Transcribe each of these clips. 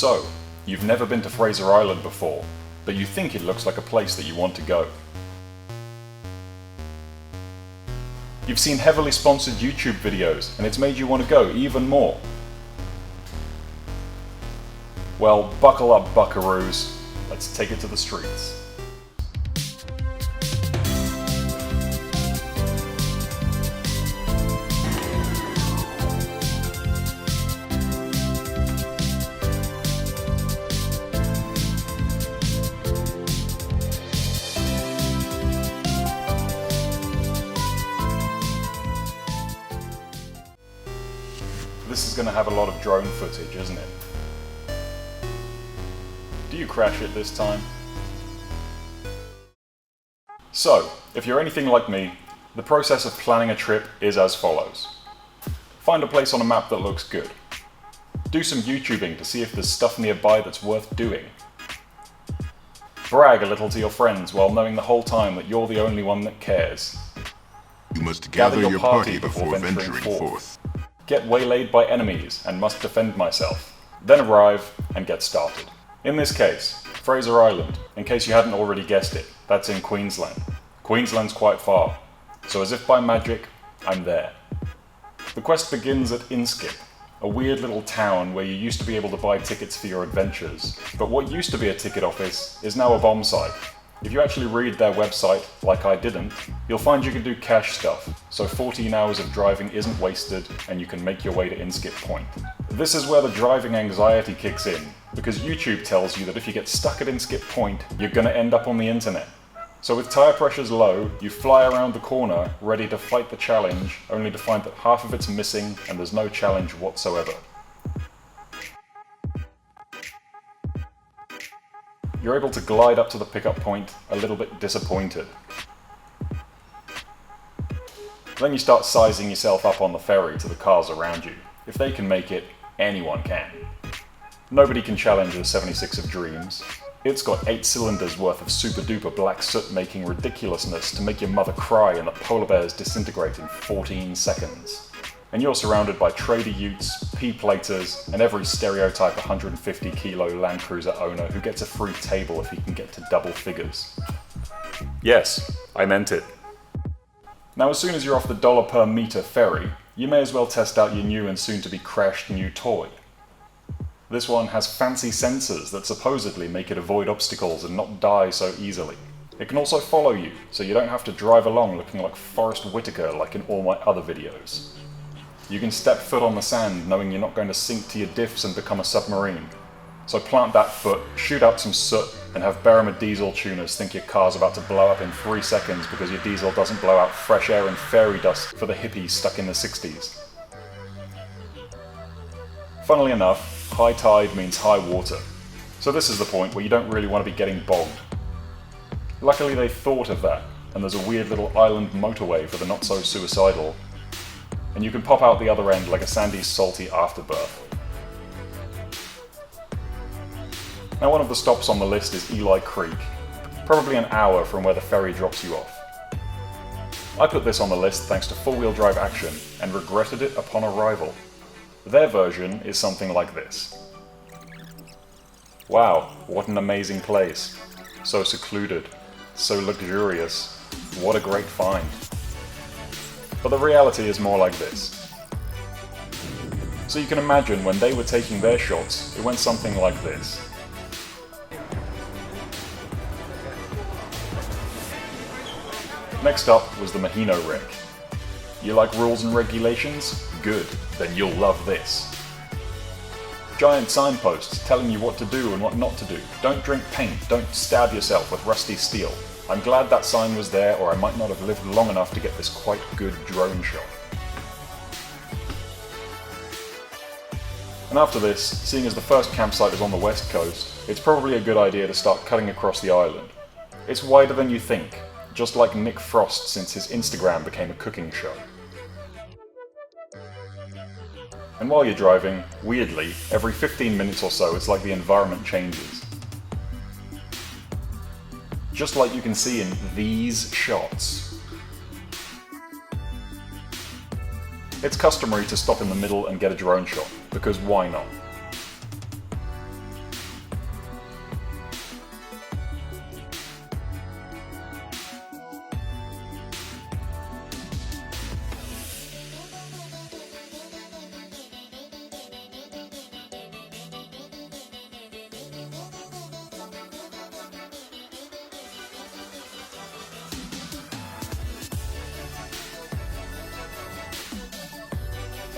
So, you've never been to Fraser Island before, but you think it looks like a place that you want to go. You've seen heavily sponsored YouTube videos, and it's made you want to go even more. Well, buckle up, buckaroos. Let's take it to the streets. This is going to have a lot of drone footage, isn't it? Do you crash it this time? So, if you're anything like me, the process of planning a trip is as follows. Find a place on a map that looks good. Do some YouTubing to see if there's stuff nearby that's worth doing. Brag a little to your friends while knowing the whole time that you're the only one that cares. You must gather your party before venturing forth. Get waylaid by enemies and must defend myself. Then arrive and get started. In this case, Fraser Island, in case you hadn't already guessed it, that's in Queensland. Queensland's quite far, so as if by magic, I'm there. The quest begins at Inskip, a weird little town where you used to be able to buy tickets for your adventures, but what used to be a ticket office is now a bomb site. If you actually read their website, like I didn't, you'll find you can do cash stuff, so 14 hours of driving isn't wasted and you can make your way to Inskip Point. This is where the driving anxiety kicks in, because YouTube tells you that if you get stuck at Inskip Point, you're going to end up on the internet. So with tyre pressures low, you fly around the corner, ready to fight the challenge, only to find that half of it's missing and there's no challenge whatsoever. You're able to glide up to the pickup point, a little bit disappointed. Then you start sizing yourself up on the ferry to the cars around you. If they can make it, anyone can. Nobody can challenge the 76 of Dreams. It's got 8 cylinders worth of super duper black soot making ridiculousness to make your mother cry and the polar bears disintegrate in 14 seconds. And you're surrounded by trader utes, P-platers, and every stereotype 150 kilo Land Cruiser owner who gets a free table if he can get to double figures. Yes, I meant it. Now as soon as you're off the dollar per meter ferry, you may as well test out your new and soon to be crashed new toy. This one has fancy sensors that supposedly make it avoid obstacles and not die so easily. It can also follow you, so you don't have to drive along looking like Forrest Whitaker like in all my other videos. You can step foot on the sand knowing you're not going to sink to your diffs and become a submarine. So plant that foot, shoot out some soot, and have Berrima diesel tuners think your car's about to blow up in 3 seconds because your diesel doesn't blow out fresh air and fairy dust for the hippies stuck in the 60s. Funnily enough, high tide means high water. So this is the point where you don't really want to be getting bogged. Luckily they thought of that, and there's a weird little island motorway for the not so suicidal, and you can pop out the other end like a sandy, salty afterbirth. Now one of the stops on the list is Eli Creek, probably an hour from where the ferry drops you off. I put this on the list thanks to four-wheel drive action and regretted it upon arrival. Their version is something like this. Wow, what an amazing place. So secluded, so luxurious, what a great find. But the reality is more like this. So you can imagine when they were taking their shots, it went something like this. Next up was the Maheno wreck. You like rules and regulations? Good, then you'll love this. Giant signposts telling you what to do and what not to do. Don't drink paint, don't stab yourself with rusty steel. I'm glad that sign was there, or I might not have lived long enough to get this quite good drone shot. And after this, seeing as the first campsite is on the west coast, it's probably a good idea to start cutting across the island. It's wider than you think, just like Nick Frost since his Instagram became a cooking show. And while you're driving, weirdly, every 15 minutes or so it's like the environment changes. Just like you can see in these shots. It's customary to stop in the middle and get a drone shot, because why not?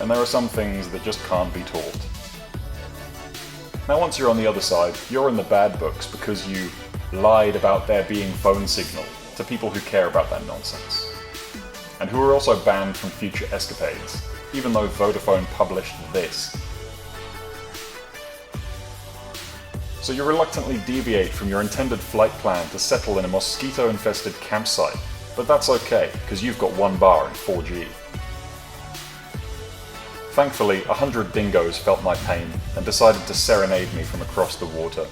and there are some things that just can't be taught. Now once you're on the other side, you're in the bad books because you lied about there being phone signal to people who care about that nonsense, and who are also banned from future escapades, even though Vodafone published this. So you reluctantly deviate from your intended flight plan to settle in a mosquito-infested campsite, but that's okay, because you've got 1 bar and 4G. Thankfully, 100 dingoes felt my pain and decided to serenade me from across the water.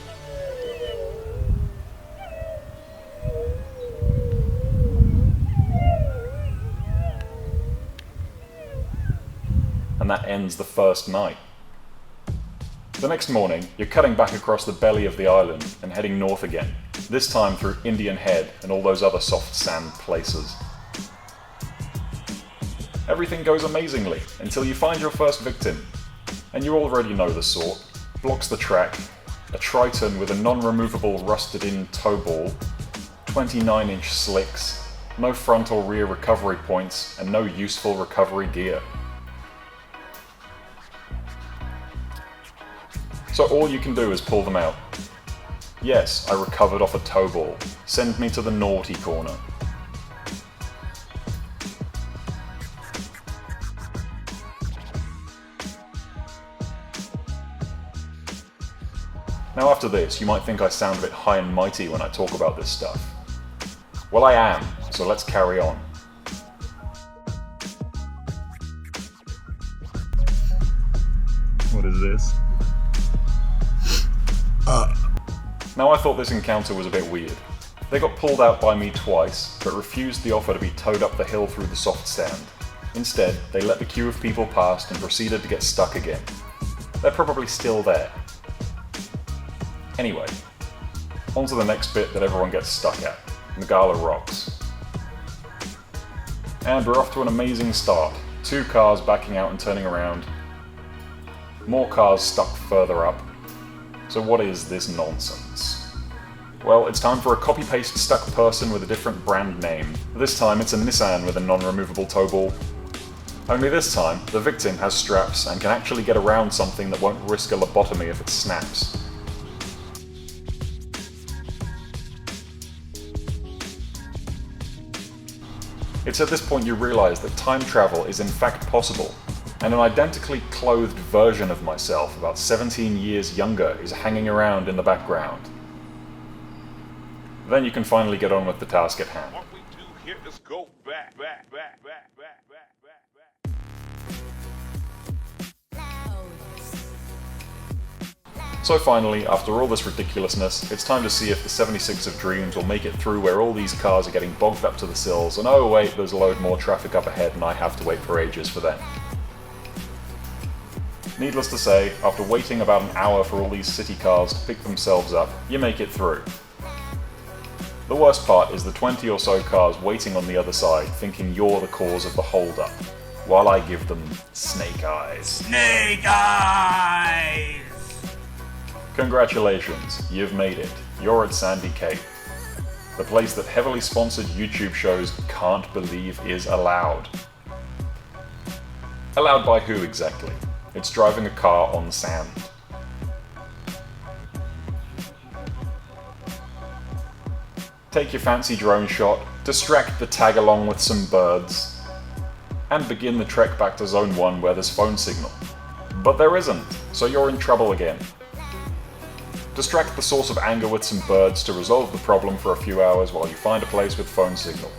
And that ends the first night. The next morning, you're cutting back across the belly of the island and heading north again, this time through Indian Head and all those other soft sand places. Everything goes amazingly until you find your first victim, and you already know the sort. Blocks the track, a Triton with a non-removable rusted-in tow ball, 29-inch slicks, no front or rear recovery points, and no useful recovery gear. So all you can do is pull them out. Yes, I recovered off a tow ball. Send me to the naughty corner. Now after this, you might think I sound a bit high and mighty when I talk about this stuff. Well, I am, so let's carry on. What is this? Now I thought this encounter was a bit weird. They got pulled out by me twice, but refused the offer to be towed up the hill through the soft sand. Instead, they let the queue of people past and proceeded to get stuck again. They're probably still there. Anyway, on to the next bit that everyone gets stuck at, Ngkala Rocks. And we're off to an amazing start. 2 cars backing out and turning around. More cars stuck further up. So what is this nonsense? Well, it's time for a copy-paste stuck person with a different brand name. This time it's a Nissan with a non-removable tow ball. Only this time, the victim has straps and can actually get around something that won't risk a lobotomy if it snaps. It's at this point you realise that time travel is in fact possible, and an identically clothed version of myself about 17 years younger is hanging around in the background. Then you can finally get on with the task at hand. What we do here is go back. So finally, after all this ridiculousness, it's time to see if the 76 of Dreams will make it through where all these cars are getting bogged up to the sills, and oh wait, there's a load more traffic up ahead and I have to wait for ages for them. Needless to say, after waiting about an hour for all these city cars to pick themselves up, you make it through. The worst part is the 20 or so cars waiting on the other side, thinking you're the cause of the hold-up, while I give them snake eyes. Snake eyes! Congratulations, you've made it. You're at Sandy Cape, the place that heavily sponsored YouTube shows can't believe is allowed. Allowed by who exactly? It's driving a car on sand. Take your fancy drone shot, distract the tag along with some birds, and begin the trek back to Zone 1 where there's phone signal. But there isn't, so you're in trouble again. Distract the source of anger with some birds to resolve the problem for a few hours while you find a place with phone signal.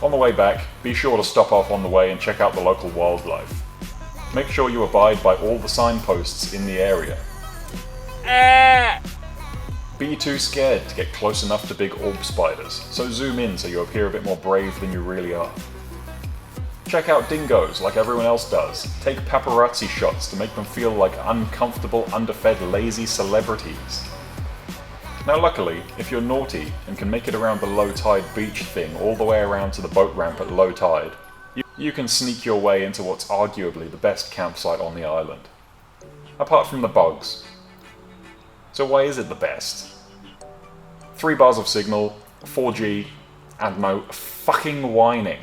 On the way back, be sure to stop off on the way and check out the local wildlife. Make sure you abide by all the signposts in the area. Be too scared to get close enough to big orb spiders, so zoom in so you appear a bit more brave than you really are. Check out dingoes like everyone else does. Take paparazzi shots to make them feel like uncomfortable, underfed, lazy celebrities. Now luckily, if you're naughty and can make it around the low tide beach thing all the way around to the boat ramp at low tide, you can sneak your way into what's arguably the best campsite on the island. Apart from the bugs. So why is it the best? 3 bars of signal, 4G, and no fucking whining.